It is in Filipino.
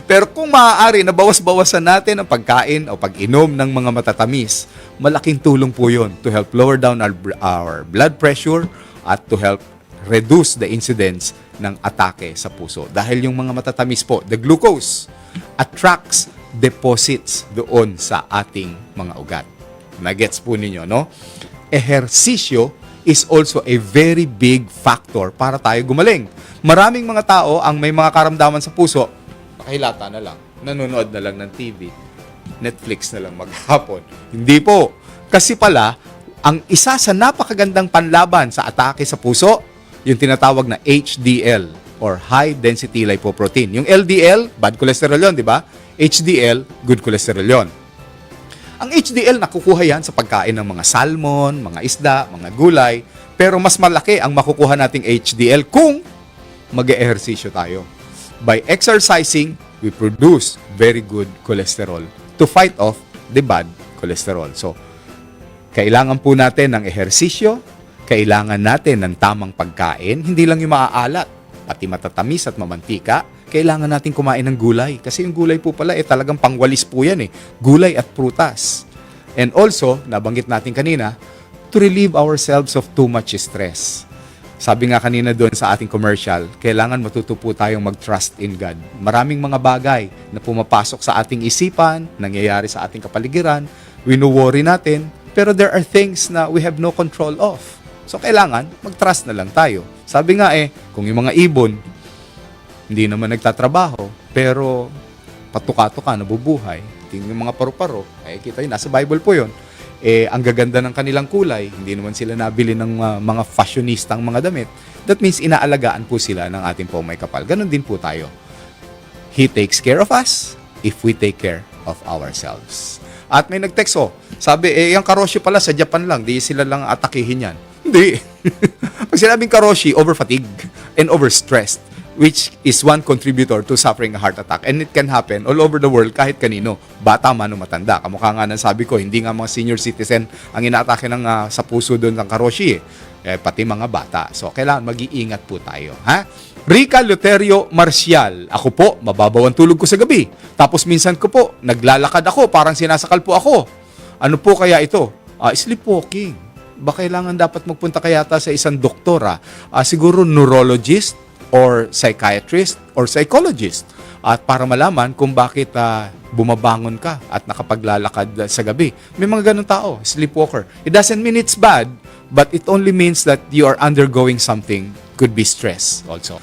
Pero kung maaari na bawas-bawasan natin ang pagkain o pag-inom ng mga matatamis, malaking tulong po yun to help lower down our blood pressure at to help reduce the incidence ng atake sa puso. Dahil yung mga matatamis po, the glucose, attracts deposits doon sa ating mga ugat. Nagets po ninyo, no? Ehersisyo is also a very big factor para tayo gumaling. Maraming mga tao ang may mga karamdaman sa puso, nakahilata na lang, nanonood na lang ng TV, Netflix na lang maghapon. Hindi po. Kasi pala, ang isa sa napakagandang panlaban sa atake sa puso, yung tinatawag na HDL or high density lipoprotein. Yung LDL, bad cholesterol yun, di ba? HDL, good cholesterol yun. Ang HDL, nakukuha yan sa pagkain ng mga salmon, mga isda, mga gulay, pero mas malaki ang makukuha nating HDL kung mag-ehersisyo tayo. By exercising, we produce very good cholesterol to fight off the bad cholesterol. So, kailangan po natin ng ehersisyo, kailangan natin ng tamang pagkain, hindi lang yung maaalat, pati matatamis at mamantika, kailangan natin kumain ng gulay. Kasi yung gulay po pala, talagang pangwalis po yan . Gulay at prutas. And also, nabanggit natin kanina, to relieve ourselves of too much stress. Sabi nga kanina doon sa ating commercial, kailangan matuto po tayong mag-trust in God. Maraming mga bagay na pumapasok sa ating isipan, nangyayari sa ating kapaligiran, wino-worry natin, pero there are things na we have no control of. So, kailangan mag-trust na lang tayo. Sabi nga kung yung mga ibon, hindi naman nagtatrabaho, pero patuka-tuka, nabubuhay. Tingnan yung mga paru-paro, kita yun, nasa Bible po yun. Ang gaganda ng kanilang kulay, hindi naman sila nabili ng mga fashionistang mga damit. That means, inaalagaan po sila ng ating pong may kapal. Ganon din po tayo. He takes care of us if we take care of ourselves. At may nag-text, sabi, yung karoshi pala sa Japan lang, di sila lang atakihin yan. Hindi. Pag sinabing karoshi, over-fatigue and overstressed, which is one contributor to suffering a heart attack. And it can happen all over the world kahit kanino, bata man o matanda. Kamukha nga ng sabi ko, hindi nga mga senior citizen ang inaatake ng sa puso doon ng karoshi pati mga bata. So, kailangan mag-iingat po tayo. Ha? Rica Luterio Marcial. Ako po, mababaw ang tulog ko sa gabi. Tapos minsan ko po, naglalakad ako, parang sinasakal po ako. Ano po kaya ito? Sleepwalking. Ba kailangan dapat magpunta kayata sa isang doktora? Siguro neurologist, or psychiatrist, or psychologist. At para malaman kung bakit bumabangon ka at nakapaglalakad sa gabi. May mga ganun tao, sleepwalker. It doesn't mean it's bad, but it only means that you are undergoing something, could be stress also.